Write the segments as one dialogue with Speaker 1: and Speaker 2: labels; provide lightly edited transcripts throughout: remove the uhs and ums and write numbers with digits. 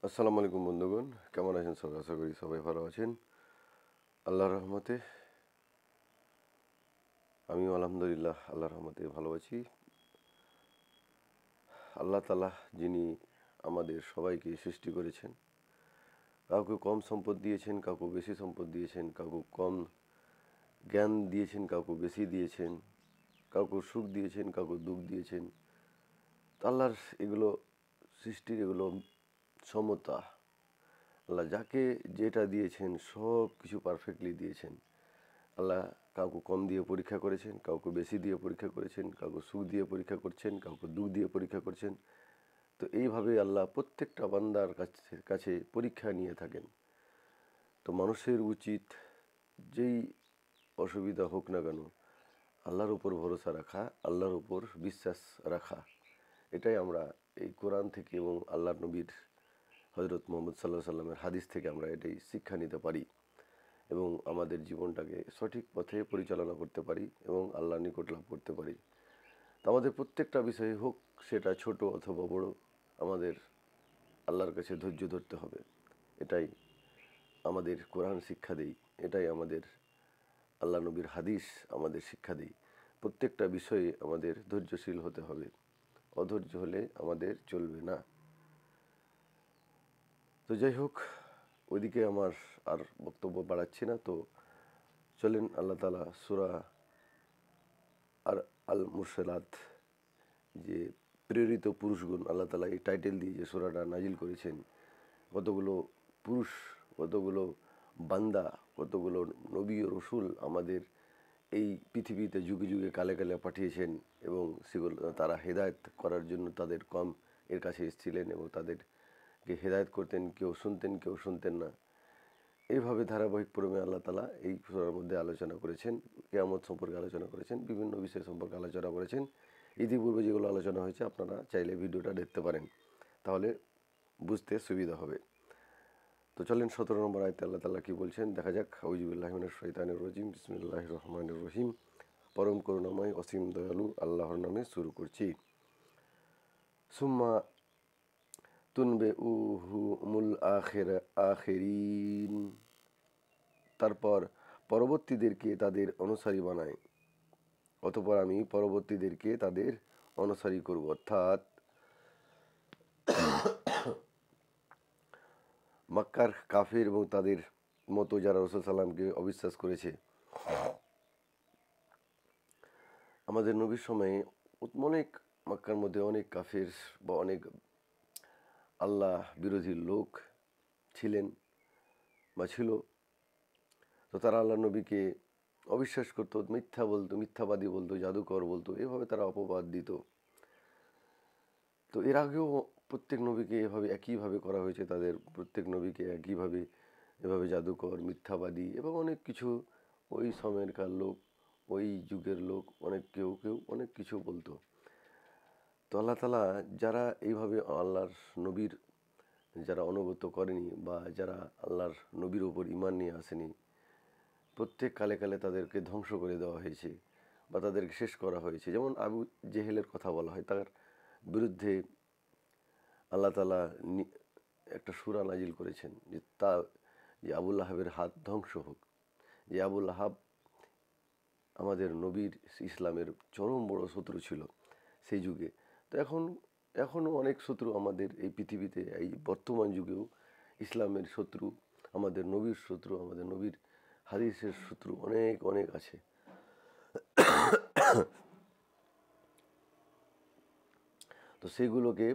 Speaker 1: আসসালামু আলাইকুম বন্ধুগণ, কেমন আছেন সবাই? আশা করি সবাই ভালো আছেন আল্লাহর রহমতে। আমিও আলহামদুলিল্লাহ আল্লাহর রহমতে ভালো আছি। আল্লাহ তাআলা যিনি আমাদের সবাইকে সৃষ্টি করেছেন, কাউকে কম সম্পদ দিয়েছেন, কাউকে বেশি সম্পদ দিয়েছেন, কাউকে কম জ্ঞান দিয়েছেন, কাউকে বেশি দিয়েছেন, কাউকে সুখ দিয়েছেন, কাউকে দুঃখ দিয়েছেন। তো আল্লাহর এগুলো সৃষ্টির এগুলো সমতা। আল্লাহ যাকে যেটা দিয়েছেন সব কিছু পারফেক্টলি দিয়েছেন। আল্লাহ কাউকে কম দিয়ে পরীক্ষা করেছেন, কাউকে বেশি দিয়ে পরীক্ষা করেছেন, কাউকে সুখ দিয়ে পরীক্ষা করছেন, কাউকে দুঃখ দিয়ে পরীক্ষা করছেন। তো এইভাবে আল্লাহ প্রত্যেকটা বান্দার কাছে পরীক্ষা নিয়ে থাকেন। তো মানুষের উচিত যেই অসুবিধা হোক না কেন আল্লাহর উপর ভরসা রাখা, আল্লাহর উপর বিশ্বাস রাখা। এটাই আমরা এই কোরআন থেকে এবং আল্লাহ নবীর হজরত মোহাম্মদ সাল্লাহ সাল্লামের হাদিস থেকে আমরা এটাই শিক্ষা নিতে পারি এবং আমাদের জীবনটাকে সঠিক পথে পরিচালনা করতে পারি এবং আল্লাহর নিকট লাভ করতে পারি। তো আমাদের প্রত্যেকটা বিষয়ে হোক সেটা ছোট অথবা বড়, আমাদের আল্লাহর কাছে ধৈর্য ধরতে হবে। এটাই আমাদের কোরআন শিক্ষা দেই, এটাই আমাদের আল্লাহ নবীর হাদিস আমাদের শিক্ষা দেই। প্রত্যেকটা বিষয়ে আমাদের ধৈর্যশীল হতে হবে, অধৈর্য হলে আমাদের চলবে না। তো যাই হোক, ওইদিকে আমার আর বক্তব্য বাড়াচ্ছি না। তো চলেন আল্লাহ তাআলা সূরা আর আল মুরসালাত, যে প্রেরিত পুরুষগণ, আল্লাহ তাআলা এই টাইটেল দিয়ে যে সূরাটা নাজিল করেছেন, কতগুলো পুরুষ, কতগুলো বান্দা, কতগুলো নবী ও রসুল আমাদের এই পৃথিবীতে যুগে যুগে কালে কালে পাঠিয়েছেন এবং সেগুলো তারা হেদায়েত করার জন্য তাদের কম এর কাছে এসেছিলেন এবং তাদেরকে হেদায়েত করতেন, কেউ শুনতেন কেউ শুনতেন না। এইভাবে ধারাবাহিক ক্রমে আল্লাহ তাআলা এই সূরার মধ্যে আলোচনা করেছেন, কিয়ামত সম্পর্কে আলোচনা করেছেন, বিভিন্ন বিষয় সম্পর্কে আলোচনা করেছেন। ইতিপূর্বে যেগুলো আলোচনা হয়েছে আপনারা চাইলে ভিডিওটা দেখতে পারেন, তাহলে বুঝতে সুবিধা হবে। তো চলেন 17 নম্বর আয়াতে আল্লাহ তাআলা কি বলছেন দেখা যাক। আউযুবিল্লাহি মিনাশ শাইতানির রাজিম, বিসমিল্লাহির রহমানির রহিম। পরম করুণাময় অসীম দয়ালু আল্লাহর নামে শুরু করছি। সুম্মা তুনবিউহুমুল আখিরিন, তারপর পরবর্তীদেরকে তাদের অনুসারী বানায়, অতঃপর আমি পরবর্তীদেরকে তাদের অনুসারী করব। অর্থাৎ মক্কার কাফির এবং তাদের মতো যারা রাসূল সাল্লামকে অবিশ্বাস করেছে, আমাদের নবীর সময়ে অনেক মক্কার মধ্যে অনেক কাফির বা অনেক আল্লাহ বিরোধী লোক ছিলেন বা ছিল। তো তারা আল্লাহ নবীকে অবিশ্বাস করতো, মিথ্যা বলতো, মিথ্যাবাদী বলতো, জাদুকর বলতো, এভাবে তারা অপবাদ দিত। তো এর আগেও প্রত্যেক নবীকে এভাবে একইভাবে করা হয়েছে, তাদের প্রত্যেক নবীকে একইভাবে এভাবে জাদুকর, মিথ্যাবাদী এবং অনেক কিছু ওই সময়কার লোক, ওই যুগের লোক অনেক কেউ কেউ অনেক কিছু বলতো। তো আল্লাহ তাআলা যারা এইভাবে আল্লাহর নবীর যারা অনুগত করেনি বা যারা আল্লাহর নবীর উপর ঈমান নিয়ে আসেনি, প্রত্যেক কালে কালে তাদেরকে ধ্বংস করে দেওয়া হয়েছে বা তাদেরকে শেষ করা হয়েছে। যেমন আবু জেহেলের কথা বলা হয়, তার বিরুদ্ধে আল্লাহ তাআলা একটা সূরা নাজিল করেছেন যে আবুল লাহাবের হাত ধ্বংস হোক। যে আবুল লাহাব আমাদের নবীর ইসলামের চরম বড় শত্রু ছিল সেই যুগে। তো এখনও অনেক শত্রু আমাদের এই পৃথিবীতে, এই বর্তমান যুগেও ইসলামের শত্রু, আমাদের নবীর শত্রু, আমাদের নবীর হাদিসের শত্রু অনেক অনেক আছে। তো সেইগুলোকে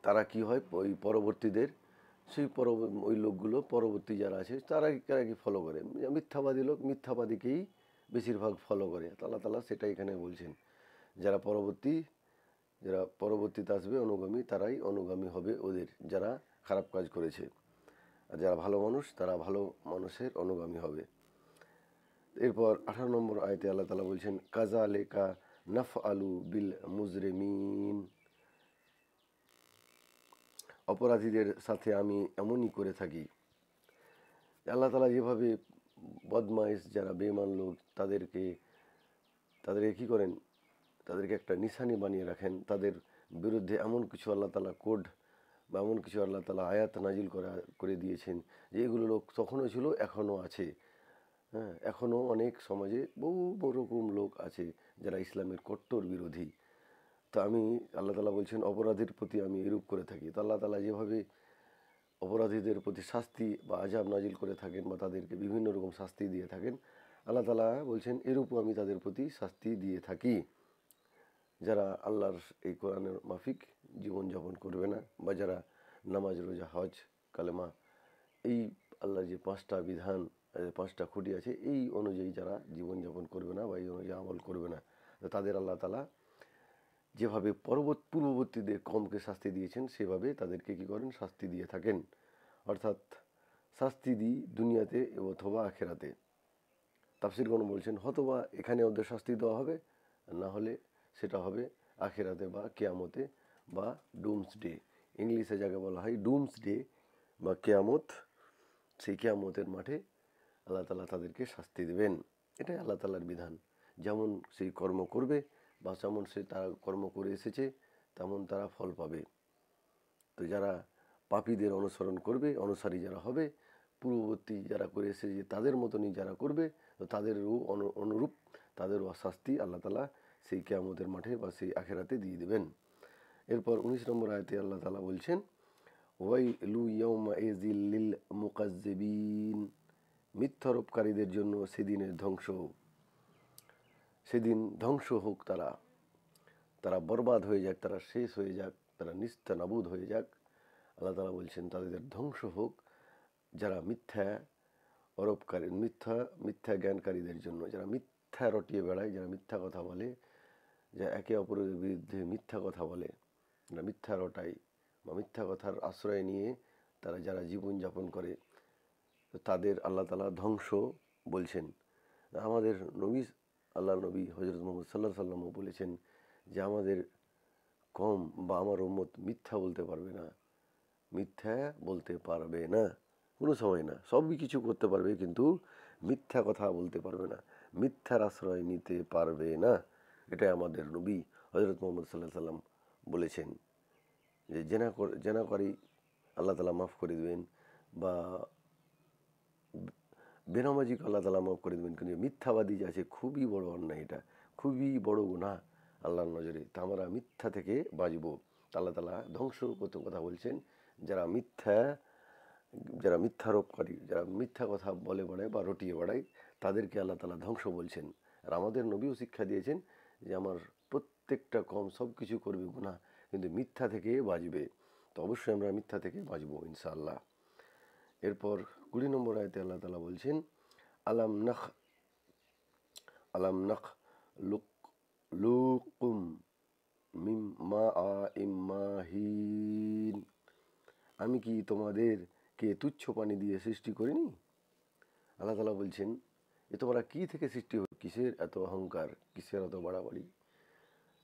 Speaker 1: তারা কি হয়, ওই পরবর্তীদের ওই লোকগুলো পরবর্তী যারা আছে তারা কি ফলো করে, মিথ্যাবাদী লোক মিথ্যাবাদীকেই বেশিরভাগ ফলো করে। আল্লাহ তাআলা সেটা এখানে বলছেন, যারা পরবর্তীতে আসবে অনুগামী, তারাই অনুগামী হবে ওদের, যারা খারাপ কাজ করেছে। আর যারা ভালো মানুষ তারা ভালো মানুষের অনুগামী হবে। এরপর 18 নম্বর আয়াতে আল্লাহ তাআলা বলছেন, কাযালিকা নাফআলু বিল মুজরিমিন, অপরাধীদের সাথে আমি এমনই করে থাকি। আল্লাহ তাআলা যেভাবে বদমাইশ যারা বেঈমান লোক তাদেরকে কী করেন, তাদেরকে একটা নিশানি বানিয়ে রাখেন, তাদের বিরুদ্ধে এমন কিছু আল্লাহ তাআলা কোড বা এমন কিছু আল্লাহ তাআলা আয়াত নাজিল করে দিয়েছেন যে এগুলো লোক তখনও ছিল, এখনও আছে। হ্যাঁ, এখনও অনেক সমাজে বহু রকম লোক আছে যারা ইসলামের কট্টর বিরোধী। তো আল্লাহ তাআলা বলছেন অপরাধীর প্রতি আমি এরূপ করে থাকি। তো আল্লাহ তাআলা যেভাবে অপরাধীদের প্রতি শাস্তি বা আযাব নাজিল করে থাকেন বা তাদেরকে বিভিন্ন রকম শাস্তি দিয়ে থাকেন, আল্লাহ তাআলা বলছেন এরূপও আমি তাদের প্রতি শাস্তি দিয়ে থাকি, যারা আল্লাহর এই কোরআনের মাফিক জীবনযাপন করবে না বা যারা নামাজ, রোজা, হজ, কালেমা, এই আল্লাহর যে 5টা বিধান, 5টা খুঁটি আছে, এই অনুযায়ী যারা জীবনযাপন করবে না বা এই অনুযায়ী আমল করবে না, তাদের আল্লাহ তাআলা যেভাবে পূর্ববর্তীদের কমকে শাস্তি দিয়েছেন সেভাবে তাদেরকে কী করেন, শাস্তি দিয়ে থাকেন। অর্থাৎ শাস্তি দিই দুনিয়াতে অথবা আখেরাতে। তাফসীরগণ বলছেন হয়তোবা এখানে ওদের শাস্তি দেওয়া হবে, না হলে সেটা হবে আখেরাতে বা কেয়ামতে বা ডুমসডে। ইংলিশে যাকে বলা হয় ডুমসডে বা কেয়ামত, সেই কেয়ামতের মাঠে আল্লাহ তাআলা তাদেরকে শাস্তি দেবেন। এটাই আল্লাহ তাআলার বিধান। যেমন সেই কর্ম করবে বা যেমন সে তারা কর্ম করে এসেছে তেমন তারা ফল পাবে। তো যারা পাপীদের অনুসরণ করবে, অনুসারী যারা হবে, পূর্ববর্তী যারা করে এসেছে তাদের মতনই যারা করবে, তো তাদেরও অনুরূপ তাদেরও শাস্তি আল্লাহ তাআলা সেই কিয়ামতের মাঠে বা সেই আখেরাতে দিয়ে দেবেন। এরপর 19 নম্বর আয়াতে আল্লাহ তাআলা বলছেন ওয়াইলু ইয়াউমাইযিল লিল মুকাজ্জিবিন, মিথ্যারোপকারীদের জন্য সেদিনের ধ্বংস। সেদিন ধ্বংস হোক তারা, তারা বরবাদ হয়ে যাক, তারা শেষ হয়ে যাক, তারা নিস্তানাবুদ হয়ে যাক। আল্লাহ তাআলা বলছেন তাদের ধ্বংস হোক যারা মিথ্যা আরোপকারী, মিথ্যা জ্ঞানকারীদের জন্য, যারা মিথ্যা রটিয়ে বেড়ায়, যারা মিথ্যা কথা বলে, যা একে অপরের বিরুদ্ধে মিথ্যা কথা বলে, যারা মিথ্যা রটায় বা মিথ্যা কথার আশ্রয় নিয়ে তারা যারা জীবনযাপন করে, তাদের আল্লাহ তাআলা ধ্বংস বলছেন। আমাদের নবী, আল্লাহ নবী হযরত মুহাম্মদ সাল্লাল্লাহু আলাইহি ওয়াসাল্লামও বলেছেন যে আমাদের কম বা আমার উম্মত মিথ্যা বলতে পারবে না, মিথ্যা বলতে পারবে না, কোনো সময় না। সবই কিছু করতে পারবে কিন্তু মিথ্যা কথা বলতে পারবে না, মিথ্যার আশ্রয় নিতে পারবে না। এটাই আমাদের নবী হযরত মুহাম্মদ সাল্লাল্লাহু আলাইহি ওয়াসাল্লাম বলেছেন যে জেনাকারী আল্লাহ তাআলা মাফ করে দেবেন বা বেনামাজিকে আল্লাহ তাআলা মাফ করে দেবেন, কিন্তু মিথ্যাবাদী যে আছে খুবই বড় অন্যায়, এটা খুবই বড় গুনাহ আল্লাহর নজরে। তা আমরা মিথ্যা থেকে বাঁচব। আল্লাহ তাআলা ধ্বংস করতে কথা বলছেন যারা মিথ্যারোপকারী, যারা মিথ্যা কথা বলে বেড়ায় বা রটিয়ে বেড়ায়, তাদেরকে আল্লাহ তাআলা ধ্বংস বলছেন। আর আমাদের নবীও শিক্ষা দিয়েছেন যে আমার প্রত্যেকটা কম সব কিছু করবে গুনাহ, কিন্তু মিথ্যা থেকে বাঁচবে। তো অবশ্যই আমরা মিথ্যা থেকে বাঁচবো ইনশাআল্লাহ। এরপর 20 নম্বর আয়াতে আল্লাহ তাআলা বলছেন আলাম নাখ আলাম নাখ লুক লুকুম মিম মা ইম্মাহিন, আমি কি তোমাদেরকে তুচ্ছ পানি দিয়ে সৃষ্টি করিনি? আল্লাহ তাআলা বলছেন এ তোমরা কি থেকে সৃষ্টি হয়েছে, কিসের এত অহংকার, কিসের এত বাড়াবাড়ি?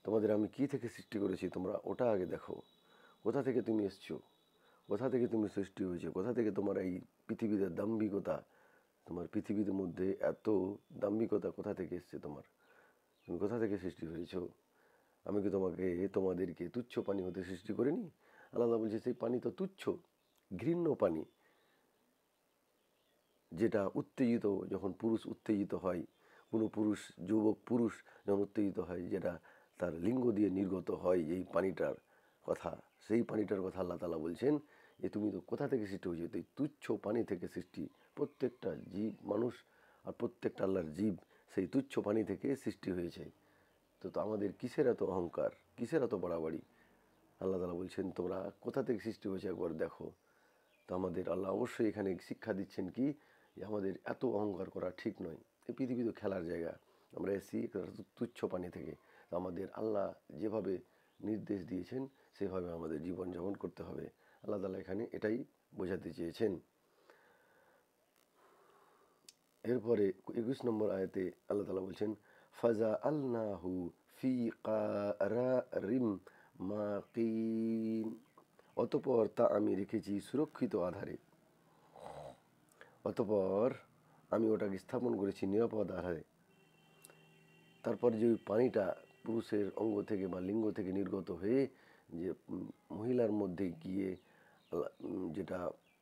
Speaker 1: তোমাদের আমি কি থেকে সৃষ্টি করেছি তোমরা ওটা আগে দেখো। কোথা থেকে তুমি এসছো, কোথা থেকে তুমি সৃষ্টি হয়েছে, কোথা থেকে তোমার এই পৃথিবীতে দাম্ভিকতা, তোমার পৃথিবীর মধ্যে এত দাম্ভিকতা কোথা থেকে এসছে তোমার, তুমি কোথা থেকে সৃষ্টি হয়েছো? আমি কি তোমাদেরকে তুচ্ছ পানি হতে সৃষ্টি করিনি? আল্লাহ বলছে সেই পানি তো তুচ্ছ, ঘৃণ্য পানি, যেটা উত্তেজিত, যখন পুরুষ উত্তেজিত হয়, কোনো যুবক পুরুষ যখন উত্তেজিত হয়, যেটা তার লিঙ্গ দিয়ে নির্গত হয় এই পানিটার কথা, সেই পানিটার কথা আল্লাহ তাআলা বলছেন যে তুমি তো কোথা থেকে সৃষ্টি হয়েছে, এই তুচ্ছ পানি থেকে সৃষ্টি। প্রত্যেকটা জীব, মানুষ আর প্রত্যেকটা আল্লাহর জীব সেই তুচ্ছ পানি থেকে সৃষ্টি হয়েছে। তো আমাদের কিসের এত অহংকার, কিসের এত বাড়াবাড়ি? আল্লাহ তাআলা বলছেন তোমরা কোথা থেকে সৃষ্টি হয়েছে একবার দেখো। তো আমাদের আল্লাহ অবশ্যই এখানে শিক্ষা দিচ্ছেন কি, যে আমাদের এত অহংকার করা ঠিক নয়। এই পৃথিবী তো খেলার জায়গা, আমরা এসেছি তুচ্ছ পানি থেকে। তো আমাদের আল্লাহ যেভাবে নির্দেশ দিয়েছেন সেভাবে আমাদের জীবনযাপন করতে হবে। আল্লাহ তাআলা এখানে এটাই বোঝাতে চেয়েছেন। এরপরে 21 নম্বর আয়াতে আল্লাহ তাআলা বলছেন ফাজা আলনাহু ফি কারারিম মাকিন, অতঃপর তা আমি রেখেছি সুরক্ষিত আধারে। অতঃপর আমি ওটাকে স্থাপন করেছি নিরাপদ আধারে। তারপর যে ওই পানিটা পুরুষের অঙ্গ থেকে বা লিঙ্গ থেকে নির্গত হয়ে যে মহিলার মধ্যে গিয়ে যেটা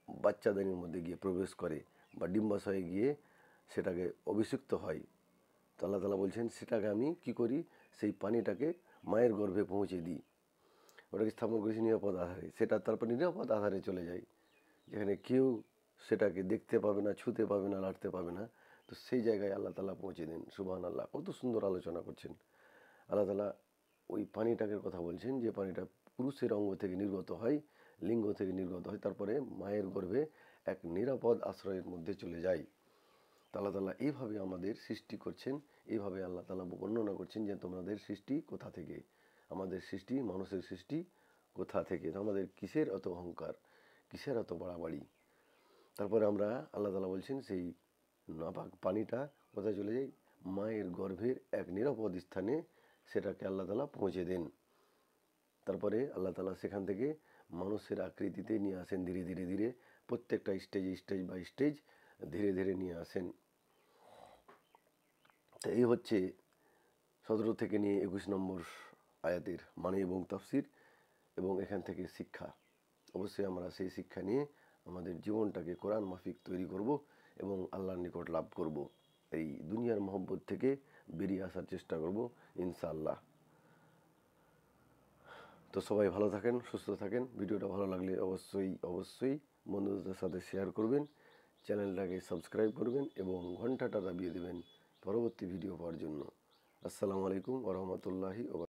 Speaker 1: বাচ্চাদানির মধ্যে গিয়ে প্রবেশ করে বা ডিম্বাশয়ে গিয়ে সেটাকে অভিষিক্ত হয়, তো আল্লাহ তাআলা বলছেন সেটাকে আমি কি করি, সেই পানিটাকে মায়ের গর্ভে পৌঁছে দিই, ওটাকে স্থাপন করেছি নিরাপদ আধারে, সেটা তারপর নিরাপদ আধারে চলে যায়, যেখানে কেউ সেটাকে দেখতে পাবে না, ছুঁতে পাবে না, লাড়তে পাবে না। তো সেই জায়গায় আল্লাহ তাআলা পৌঁছে দেন। সুবহানাল্লাহ, কত সুন্দর আলোচনা করছেন আল্লাহ তাআলা। ওই পানিটাকে কথা বলছেন যে পানিটা পুরুষের অঙ্গ থেকে নির্গত হয়, লিঙ্গ থেকে নির্গত হয়, তারপরে মায়ের গর্ভে এক নিরাপদ আশ্রয়ের মধ্যে চলে যায়। আল্লাহ তাআলা এইভাবে আমাদের সৃষ্টি করছেন, এইভাবে আল্লাহ তাআলা বর্ণনা করছেন যে তোমাদের সৃষ্টি কোথা থেকে, আমাদের সৃষ্টি, মানুষের সৃষ্টি কোথা থেকে, তো আমাদের কিসের এত অহংকার, কিসের এত বাড়াবাড়ি। তারপরে আমরা আল্লাহ তাআলা বলছেন সেই নাপাক পানিটা কোথায় চলে যায়, মায়ের গর্ভের এক নিরাপদ স্থানে সেটাকে আল্লাহ তাআলা পৌঁছে দেন। তারপরে আল্লাহ তাআলা সেখান থেকে মানুষের আকৃতিতে নিয়ে আসেন ধীরে ধীরে ধীরে, প্রত্যেকটা স্টেজ বাই স্টেজ ধীরে ধীরে নিয়ে আসেন। তো এই হচ্ছে 17 থেকে নিয়ে 21 নম্বর আয়াতের মানে এবং তাফসির, এবং এখান থেকে শিক্ষা। অবশ্যই আমরা সেই শিক্ষা নিয়ে আমাদের জীবনটাকে কোরআন মাফিক তৈরি করব এবং আল্লাহর নিকট লাভ করব। এই দুনিয়ার মহব্বত থেকে বেরিয়ে আসার চেষ্টা করব ইনশাআল্লাহ। তো সবাই ভালো থাকেন, সুস্থ থাকেন। ভিডিওটা ভালো লাগলে অবশ্যই বন্ধুদের সাথে শেয়ার করবেন, চ্যানেলটাকে সাবস্ক্রাইব করবেন এবং ঘন্টাটা দাবিয়ে দেবেন পরবর্তী ভিডিও পাওয়ার জন্য। আসসালামু আলাইকুম ওয়া রাহমাতুল্লাহি ওয়া বারাকাতুহু।